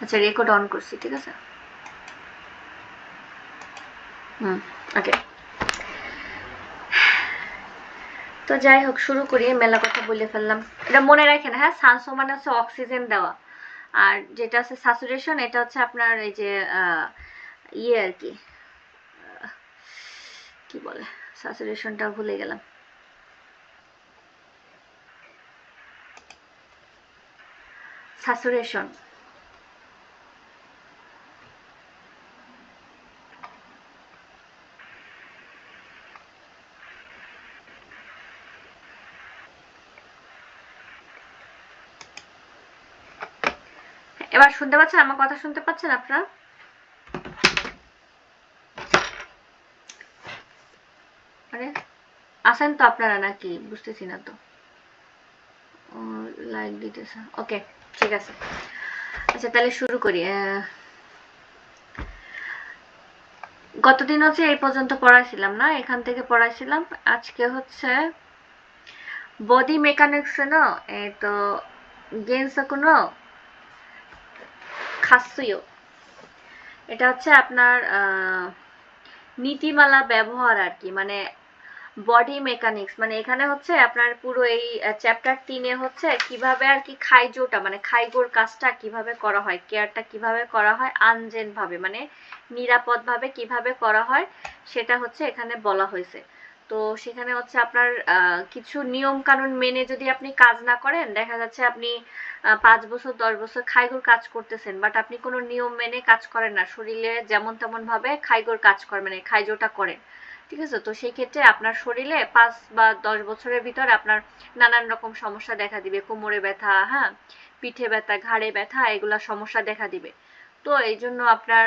আচ্ছা record on করছি, ঠিক আছে। ওকে, তো যাই হোক শুরু করি, মেলা কথা বলে ফেললাম। এটা মনে রাখেন, হ্যাঁ, সানসো মানে হচ্ছে অক্সিজেন দেওয়া, আর যেটা আছে স্যাচুরেশন এটা হচ্ছে আপনার এই যে ইয়ে আর কি, কি বলে, স্যাচুরেশনটা ভুলে গেলাম। স্যাচুরেশন। এবার শুনতে পাচ্ছেন? আমার কথা শুনতে পাচ্ছেন আপনারা? আরে আসেন তো আপনারা নাকি, বুঝতেছি না তো। লাইক দিতেছে, ওকে ঠিক আছে। আচ্ছা তাহলে শুরু করি। গতদিন হচ্ছে এই পর্যন্ত পড়াইছিলাম না, এখান থেকে পড়াইছিলাম। আজকে হচ্ছে বডি মেকানিক্স ন, তো গেনসাকুনো খাসুয়ো, এটা হচ্ছে আপনার নীতিমালা ব্যবহার আর কি, মানে বডি মেকানিক্স, মানে এখানে হচ্ছে আপনার পুরো এই চ্যাপ্টার 3-এ হচ্ছে কিভাবে আর কি খাইজোটা মানে খাইগোর কাজটা কিভাবে করা হয়, কেয়ারটা কিভাবে করা হয় আনজেন ভাবে, মানে নিরাপদ ভাবে কিভাবে করা হয় সেটা হচ্ছে এখানে বলা হয়েছে। তো সেখানে হচ্ছে আপনার কিছু নিয়ম কানুন মেনে যদি আপনি কাজ না করেন, দেখা যাচ্ছে আপনি 5 বছর 10 বছর খাইগোর কাজ করতেছেন, বাট আপনি কোনো নিয়ম মেনে কাজ করেন না, শরীরে যেমন তেমন ভাবে খাইগোর কাজ করেন, মানে খাইজোটা করেন, ঠিক আছে। তো সেই ক্ষেত্রে আপনার শরীরে 5 বা 10 বছরের ভিতর আপনার নানান রকম সমস্যা দেখা দিবে, কোমরে ব্যথা, হ্যাঁ, পিঠে ব্যথা, ঘাড়ে ব্যথা, এগুলা সমস্যা দেখা দিবে। তো এই জন্য আপনার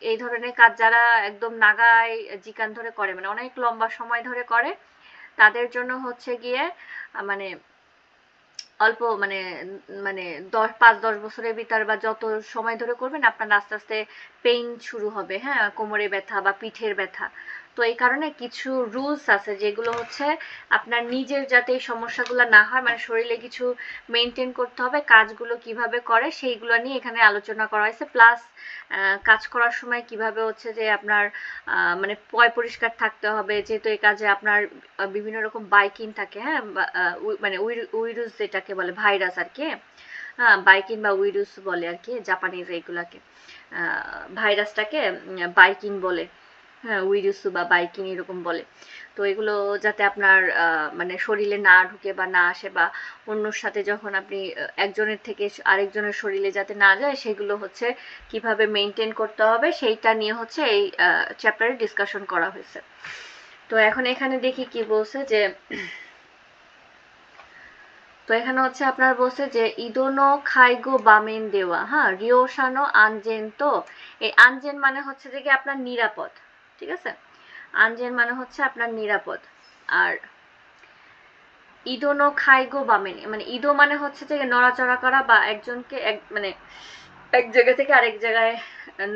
এই ধরনের কাজ যারা একদম নাগায় জিকান ধরে করে, মানে অনেক লম্বা সময় ধরে করে, তাদের জন্য হচ্ছে গিয়ে মানে অল্প মানে মানে 5-10 বছরের ভিতর বা যত সময় ধরে করবেন আপনার আস্তে আস্তে পেইন শুরু হবে, হ্যাঁ, কোমরে ব্যথা বা পিঠের ব্যথা। তো এই কারণে কিছু রুলস আছে যেগুলো হচ্ছে আপনার নিজের যাতে এই সমস্যাগুলো না হয়, মানে শরীরে কিছু মেনটেন করতে হবে, কাজগুলো কিভাবে করে সেইগুলো নিয়ে এখানে আলোচনা করা হয়েছে। প্লাস কাজ করার সময় কিভাবে হচ্ছে যে আপনার মানে পয় পরিষ্কার থাকতে হবে, যেহেতু এই কাজে আপনার বিভিন্ন রকম বাইকিং থাকে, হ্যাঁ, মানে উইরুস যেটাকে বলে ভাইরাস আর কি, হ্যাঁ, বাইকিং বা উইরুস বলে আর কি জাপানিজ এইগুলাকে, ভাইরাসটাকে বাইকিং বলে, হ্যাঁ, উইরুসু বা বাইকিং এরকম বলে। তো এগুলো যাতে আপনার মানে শরীরে না ঢুকে বা না আসে, বা অন্যর সাথে যখন আপনি একজনের থেকে আরেকজনের শরীরে যাতে না যায়, সেগুলো হচ্ছে কিভাবে মেনটেন করতে হবে সেইটা নিয়ে হচ্ছে এই চ্যাপ্টারে ডিসকাশন করা হয়েছে। তো এখন এখানে দেখি কি বলছে যে, তো এখানে হচ্ছে আপনার বলছে যে ইদোনো খাইগো বামেন দেওয়া, হ্যাঁ, রিওশানো আনজেন। তো এই আনজেন মানে হচ্ছে যে কি আপনার নিরাপদ, ঠিক আছে, আনজেন মানে হচ্ছে আপনার নিরাপদ। আর ইদোনো খাইগো বামেন মানে ইদো মানে হচ্ছে যে নড়াচড়া করা বা একজনকে এক মানে এক জায়গা থেকে আরেক জায়গায়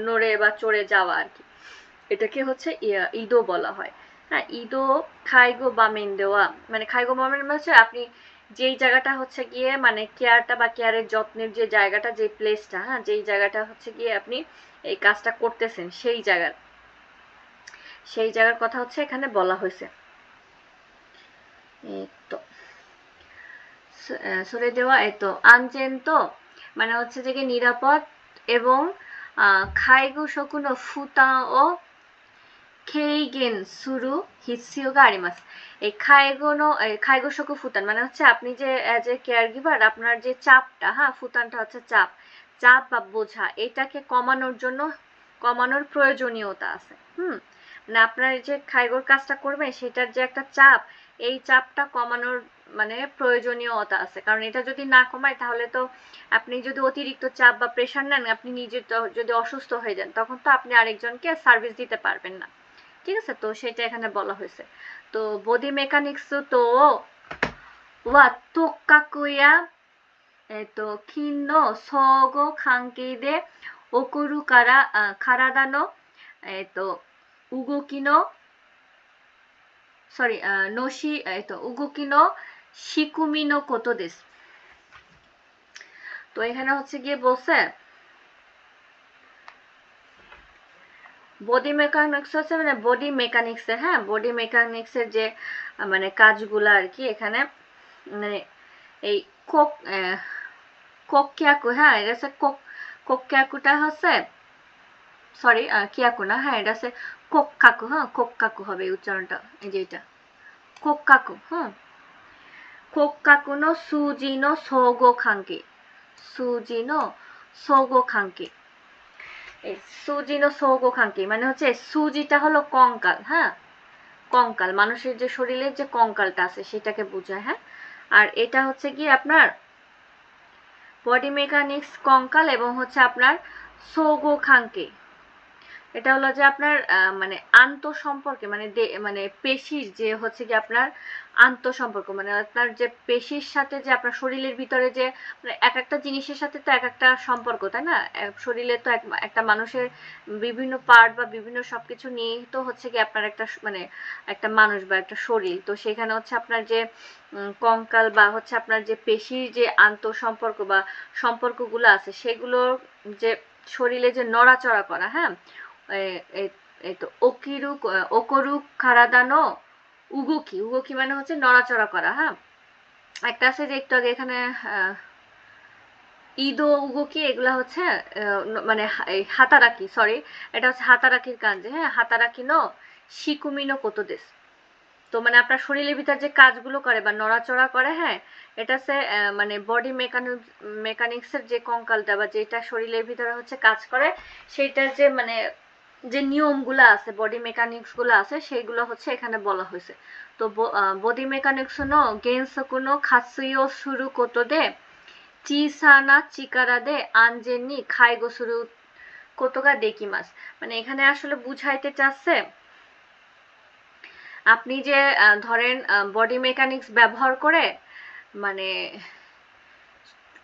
নড়ে বা চড়ে যাওয়া আর কি, এটাকে হচ্ছে ইদো বলা হয়। হ্যাঁ, ইদো খাইগো বামেন দেওয়া, মানে খাইগো বামেন হচ্ছে আপনি যেই জায়গাটা হচ্ছে গিয়ে মানে কেয়ারটা বা কেয়ারের যত্নের যে জায়গাটা, যে প্লেসটা, হ্যাঁ, যেই জায়গাটা হচ্ছে গিয়ে আপনি এই কাজটা করতেছেন, সেই জায়গার কথা হচ্ছে এখানে বলা হয়েছে। এই তো সরে দেওয়া, এই তো আনচেন, তো মানে হচ্ছে যে কি নিরাপদ, এবং খাইগো শকুনো ফুতা ও খেইগেন সুরু হিসিওগা আরিমাস। এই খাইগো শকু ফুতান মানে হচ্ছে আপনি যে এজ এ কেয়ার গিভার আপনার যে চাপটা, হ্যাঁ, ফুতানটা হচ্ছে চাপ, চাপ বা বোঝা, এটাকে কমানোর জন্য কমানোর প্রয়োজনীয়তা আছে। মানে আপনার যে খাইগোর কাজটা করবে সেটার যে একটা চাপ, এই চাপটা কমানোর মানে প্রয়োজনীয়তা আছে, কারণ এটা যদি না কমায় তাহলে তো আপনি যদি অতিরিক্ত চাপ বা প্রেশার নেন, আপনি নিজে যদি অসুস্থ হয়ে যান তখন তো আপনি আরেকজনকে সার্ভিস দিতে পারবেন না, ঠিক আছে। তো সেটা এখানে বলা হয়েছে। তো বডি মেকানিক্স তো ওয়া তোকাকুয়া কিনの相互関係で起こるから体の動きの動きの仕組みのことです। তো এখানে হচ্ছে গিয়ে বলছে বডি মেকানিক্স হচ্ছে মানে বডি মেকানিক্সের, হ্যাঁ বডি মেকানিক্সের যে মানে কাজগুলো আর কি এখানে মানে এই কোক্যাকু, হ্যাঁ এটা হচ্ছে কোক্যাকুটা হচ্ছে সরি কিয়াকু না, হ্যাঁ এটা হচ্ছে কোক্কাকু, হ্যাঁ কোক্কাকু হবে এই উচ্চারণটা, এই যে এটা কোক্কাকু, হ্যাঁ কোক্কাকু নো সুজি নো সোগো খাঙ্কি, সুজি নো সোগো খাঙ্কি, এই সুজি নো সোগো খাঙ্কি মানে হচ্ছে সুজিটা হলো কঙ্কাল, হ্যাঁ কঙ্কাল মানুষের যে শরীরের যে কঙ্কালটা আছে সেটাকে বোঝায়, হ্যাঁ আর এটা হচ্ছে কি আপনার বডি মেকানিক্স কঙ্কাল এবং হচ্ছে আপনার সোগো খাঙ্কি, এটা হলো যে আপনার মানে আন্তঃসম্পর্কে মানে মানে পেশির যে হচ্ছে কি আপনার আন্তঃসম্পর্ক মানে আপনার যে পেশির সাথে যে আপনার শরীরের ভিতরে যে মানে এক একটা জিনিসের সাথে তো এক একটা সম্পর্ক, তাই না শরীরে তো একটা মানুষের বিভিন্ন পার্ট বা বিভিন্ন সবকিছু নিয়ে তো হচ্ছে কি আপনার একটা মানে একটা মানুষ বা একটা শরীর, তো সেখানে হচ্ছে আপনার যে কঙ্কাল বা হচ্ছে আপনার যে পেশির যে আন্তঃসম্পর্ক বা সম্পর্কগুলো আছে সেগুলোর যে শরীরে যে নড়াচড়া করা, হ্যাঁ এই তো ওকরু খারাদানো উগুকি, উগুকি মানে হচ্ছে নড়াচড়া করা, হ্যাঁ একটা আছে যে একটু আগে এখানে ইদো উগুকি এগুলা হচ্ছে মানে হাতারাকি, সরি এটা হচ্ছে হাতারাকির কাঞ্জে, হ্যাঁ হাতারাকি নো শিকুমি নো কোতো দেশ, তো মানে আপনার শরীরের ভিতর যে কাজগুলো করে বা নড়াচড়া করে, হ্যাঁ এটা হচ্ছে মানে বডি মেকানিক্সের যে কঙ্কালটা বা যেটা শরীরের ভিতরে হচ্ছে কাজ করে সেইটার যে মানে যে নিয়মগুলো আছে বডি মেকানিক্স গুলো আছে সেইগুলো হচ্ছে এখানে বলা হয়েছে। তো বডি মেকানিক্স নো গেনসাকু নো খাতসুইও শুরু কোতো দে চিসানা চিকারা দে আনজেন নি খাইগো শুরু কোতো গা দেকিমাস, মানে এখানে আসলে বুঝাইতে চাচ্ছে আপনি যে ধরেন বডি মেকানিক্স ব্যবহার করে মানে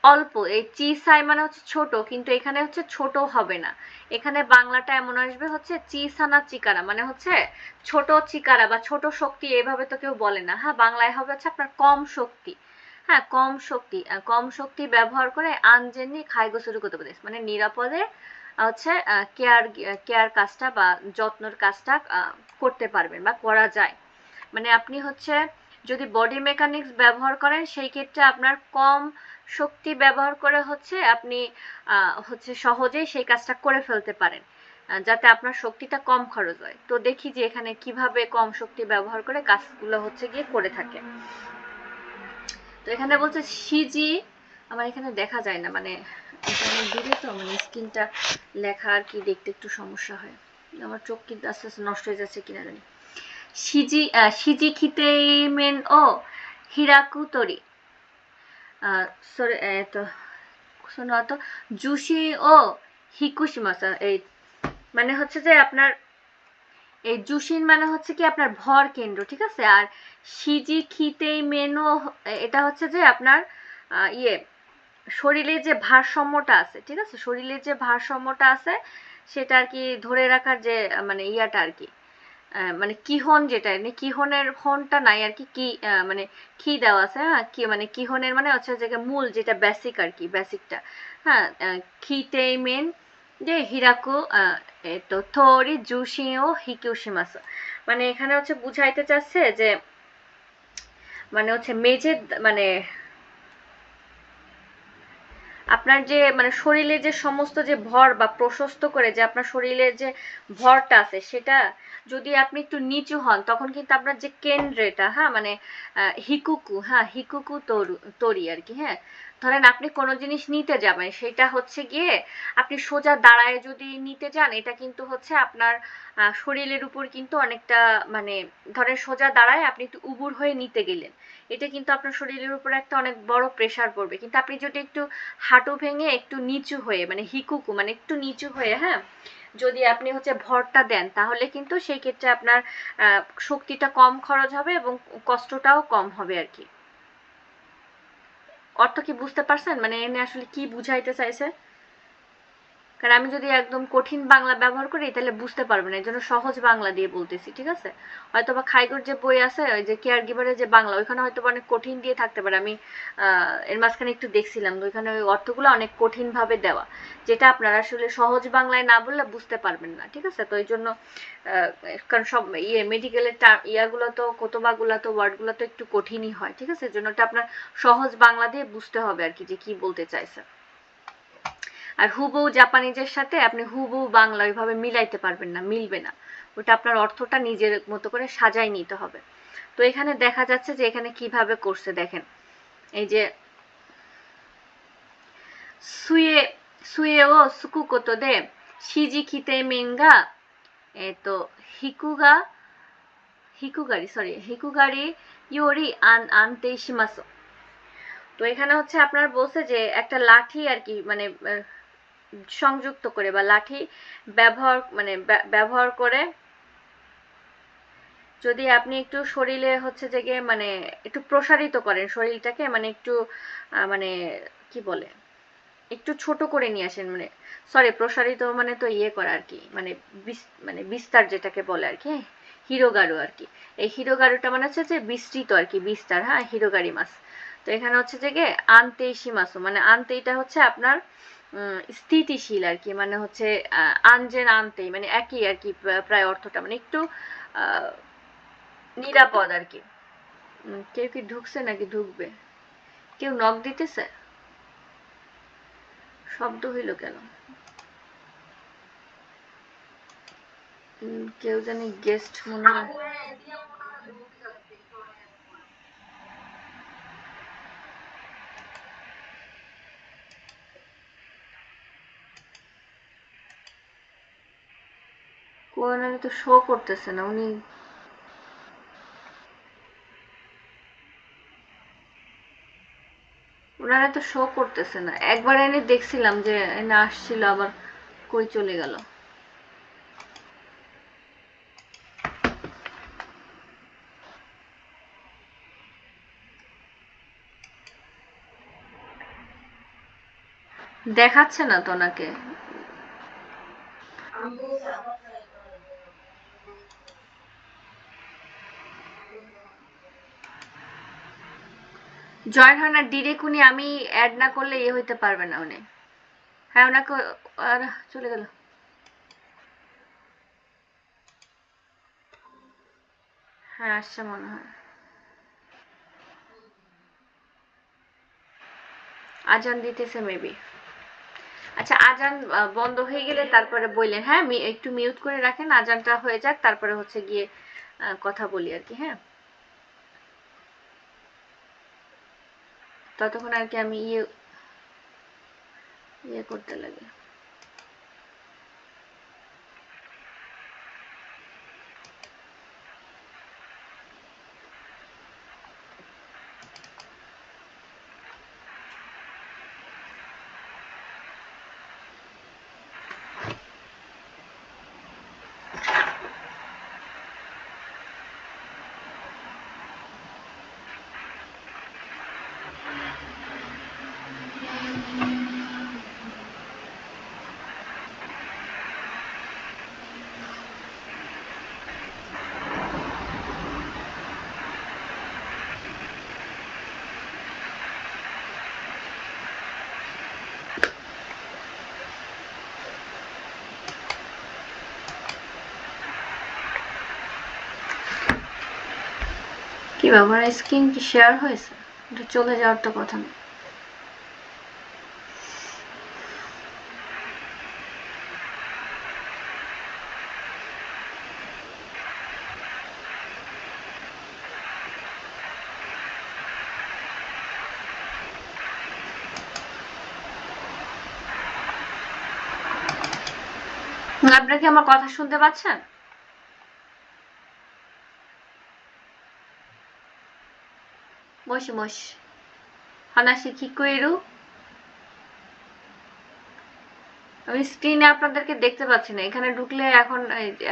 অল্প এই চিসাই মানে হচ্ছে ছোট, কিন্তু এখানে হচ্ছে ছোট হবে না, এখানে বাংলাটা এমন আসবে হচ্ছে চিসানা চিকারা মানে হচ্ছে ছোট চিকারা বা ছোট শক্তি, এভাবে তো কেউ বলে না, হ্যাঁ বাংলায় হবে হচ্ছে আপনার কম শক্তি, হ্যাঁ কম শক্তি ব্যবহার করে আনজেনি খাইগো শুরু করতে পারে মানে নিরাপদে হচ্ছে কেয়ার কাজটা বা যত্নর কাজটা করতে পারবেন বা করা যায়, মানে আপনি হচ্ছে যদি বডি মেকানিক্স ব্যবহার করেন সেই ক্ষেত্রে আপনার কম শক্তি ব্যবহার করে হচ্ছে আপনি হচ্ছে সহজেই সেই কাজটা করে ফেলতে পারেন যাতে আপনার শক্তিটা কম খরচ হয়। তো দেখি যে এখানে কিভাবে কম শক্তি ব্যবহার করে কাজগুলো হচ্ছে গিয়ে করে থাকে। তো এখানে বলছে সিজি, আমার এখানে দেখা যায় না মানে এখানে দূরে তো মানে স্ক্রিনটা লেখা আর কি দেখতে একটু সমস্যা হয়, আমার চোখ কিন্তু আস্তে আস্তে নষ্ট হয়ে যাচ্ছে কিনা জানি। শিজি খিতেইমেন ও হিরাকু তোরি সরি তো শোনো তো জুশি ও হিকুশিমাসা, এই মানে হচ্ছে যে আপনার এই জুশিন মানে হচ্ছে কি আপনার ভর কেন্দ্র, ঠিক আছে, আর শিজি খিতেই মেনো এটা হচ্ছে যে আপনার ইয়ে শরীরের যে ভারসাম্যটা আছে, ঠিক আছে শরীরের যে ভারসাম্যটা আছে সেটা আর কি ধরে রাখার যে মানে ইয়াটা আর কি মানে কিহন যেটা কিহনের হনটা নাই আর কি কি মানে কি দেওয়া আছে, হ্যাঁ কি মানে কিহনের মানে হচ্ছে যে মূল যেটা বেসিক আর কি বেসিকটা, হ্যাঁ খিতেই মেন যে হিরাকু তো থোরি জুশিও হিকিউশিমাসু, মানে এখানে হচ্ছে বুঝাইতে চাচ্ছে যে মানে হচ্ছে মেঝে মানে আপনার যে মানে শরীরে যে সমস্ত যে ভর বা প্রশস্ত করে যে আপনার শরীরের যে ভরটা আছে সেটা যদি আপনি একটু নিচু হন তখন কিন্তু আপনার যে কেন্দ্রেটা, হ্যাঁ মানে হিকুকু তরি আর কি, হ্যাঁ ধরেন আপনি কোনো জিনিস নিতে যাবেন সেটা হচ্ছে গিয়ে আপনি সোজা দাঁড়ায় যদি নিতে যান এটা কিন্তু হচ্ছে আপনার শরীরের উপর কিন্তু অনেকটা মানে ধরেন সোজা দাঁড়ায় আপনি একটু উবুর হয়ে নিতে গেলেন এটা কিন্তু আপনার শরীরের উপর একটা অনেক বড় প্রেসার পড়বে, কিন্তু আপনি যদি একটু হাঁটু ভেঙে একটু নিচু হয়ে মানে হিকুকু মানে একটু নিচু হয়ে, হ্যাঁ যদি আপনি হচ্ছে ভরটা দেন তাহলে কিন্তু সেই ক্ষেত্রে আপনার শক্তিটা কম খরচ হবে এবং কষ্টটাও কম হবে আর কি। অর্থ কি বুঝতে পারছেন মানে এনে আসলে কি বুঝাইতে চাইছে? কারণ আমি যদি একদম কঠিন বাংলা ব্যবহার করি তাহলে বুঝতে পারবে না, এই জন্য সহজ বাংলা দিয়ে বলতেছি, ঠিক আছে? হয়তো বা খাইগোর যে বই আছে ওই যে কেয়ার গিভারের যে বাংলা, ওইখানে হয়তো অনেক কঠিন দিয়ে থাকতে পারে, আমি এর মাঝখানে একটু দেখছিলাম, ওইখানে ওই অর্থগুলো অনেক কঠিন ভাবে দেওয়া, যেটা আপনারা আসলে সহজ বাংলায় না বললে বুঝতে পারবেন না, ঠিক আছে? তো এই জন্য কারণ সব মেডিকেলের ইয়াগুলো তো কোতবাগুলো তো ওয়ার্ডগুলো তো একটু কঠিনই হয়, ঠিক আছে? এর জন্য এটা আপনার সহজ বাংলা দিয়ে বুঝতে হবে আর কি, যে কি বলতে চাইছে। আর হুবহু জাপানিজের সাথে আপনি হুবহু বাংলা ওইভাবে মিলাইতে পারবেন না, মিলবে না, ওটা আপনার অর্থটা নিজের মতো করে সাজাই নিতে হবে। তো এখানে দেখা যাচ্ছে যে এখানে কিভাবে করছে দেখেন, এই যে সুয়ে সুয়ে ও সুকু কোতো দে শিজি খিতে মেঙ্গা তো হিকুগা হিকুগারি ইয়োরি আনতে শিমাসো। তো এখানে হচ্ছে আপনার বলছে যে একটা লাঠি আর কি, মানে সংযুক্ত করে বা লাঠি ব্যবহার করে যদি আপনি একটু শরীরে হচ্ছে যে গিয়ে মানে একটু প্রসারিত করেন শরীরটাকে, মানে একটু মানে কি বলে, একটু ছোট করে নিয়ে আসেন, মানে সরি প্রসারিত মানে তো ইয়ে করা আর কি, মানে বিস্তার যেটাকে বলে আর কি, হিরোগারু আর কি। এই হিরোগারুটা মানে হচ্ছে যে বিস্তৃত আর কি, বিস্তার, হ্যাঁ, হিরোগারি মাছ। তো এখানে হচ্ছে যে গিয়ে আনতেইশি মাসু, মানে আনতেইটা হচ্ছে আপনার স্থিতিশীল আর কি, মানে হচ্ছে আনজেন আনতেই মানে একই আর কি, প্রায় অর্থটা মানে একটু নিরাপদ আর কি। কেউ কি ঢুকছে নাকি ঢুকবে? কেউ নক দিতেছে? শব্দ হইল কেন? কেউ জানি গেস্ট মনে হয়। কোনারে তো শো করতেছে না উনি। ওনারা তো শো করতেছে না, একবার এনে দেখছিলাম যে এনে আসছিল, আবার কই চলে গেল। দেখাচ্ছে না তো ওনাকে। জয়েন হয় না ডিরেক্ট, উনি আমি অ্যাড না করলে ইয়ে হইতে পারবে না উনি। হ্যাঁ ওনাকে, আর চলে গেল। হ্যাঁ আসছে মনে হয়। আজান দিতেছে মেবি। আচ্ছা আজান বন্ধ হয়ে গেলে তারপরে বললেন, হ্যাঁ একটু মিউট করে রাখেন, আজানটা হয়ে যাক তারপরে হচ্ছে গিয়ে কথা বলি আর কি, হ্যাঁ। ততক্ষণ আর কি আমি ইয়ে ইয়ে করতে লাগে। কি ব্যাপার, স্ক্রিন কি শেয়ার হয়েছে? এটা চলে যাওয়ার তো কথা না। আপনারা কি আমার কথা শুনতে পাচ্ছেন? মশি মশ হানাসি কিকুইরু। আমি স্ক্রিনে আপনাদেরকে দেখতে পাচ্ছি না, এখানে ঢুকলে এখন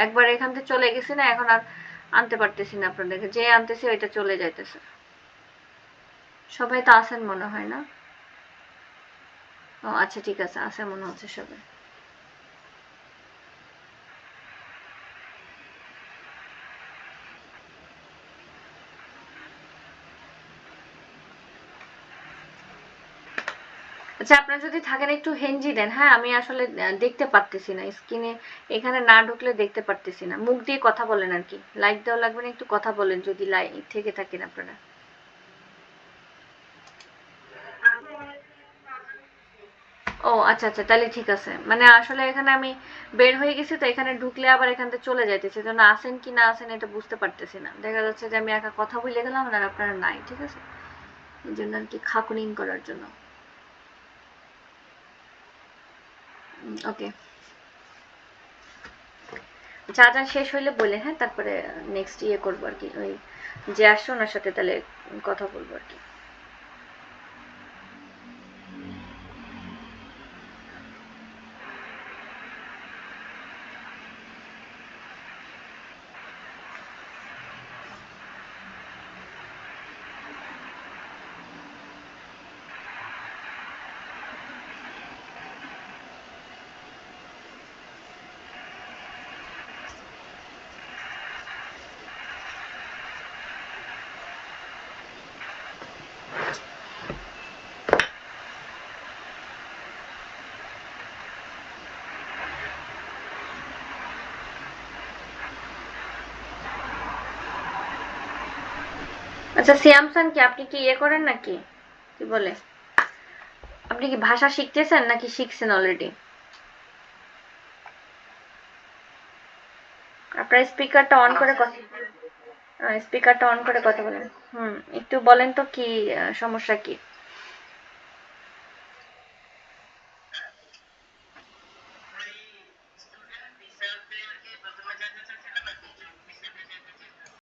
একবার এখান থেকে চলে গেছি না, এখন আর আনতে পারতেছি না আপনাদেরকে, যে আনতেছি ওইটা চলে যাইতেছে। সবাই তো আছেন মনে হয় না? ও আচ্ছা ঠিক আছে, আছে মনে হচ্ছে সবাই। আচ্ছা আপনার যদি থাকেন একটু হেনজি দেন, হ্যাঁ আমি আসলে দেখতে পারতেছি না স্ক্রিনে, এখানে না ঢুকলে দেখতে পারতেছি না, মুখ দিয়ে কথা বলেন আর কি, লাইক দেওয়া লাগবে না, একটু কথা বলেন যদি লাইক থেকে থাকেন আপনারা। ও আচ্ছা আচ্ছা, তাহলে ঠিক আছে, মানে আসলে এখানে আমি বের হয়ে গেছি তো, এখানে ঢুকলে আবার এখান থেকে চলে যাইতেছে, জন্য আসেন কি না আসেন এটা বুঝতে পারতেছি না, দেখা যাচ্ছে যে আমি একা কথা বলে গেলাম আর আপনারা নাই, ঠিক আছে, এই জন্য আর কি খাকুনিং করার জন্য। ওকে, যা যা শেষ হইলে বলে, হ্যাঁ তারপরে নেক্সট ইয়ে করবো আর কি, ওই যে আসছো ওনার সাথে তাহলে কথা বলবো আর কি। আচ্ছা সিয়ামসান কি আপনি কি ইয়ে করেন নাকি, কি বলে, আপনি কি ভাষা শিখতেছেন নাকি শিখছেন অলরেডি? আপনার স্পিকারটা অন করে কথা, স্পিকারটা অন করে কথা বলেন। হুম, একটু বলেন তো কি সমস্যা কি?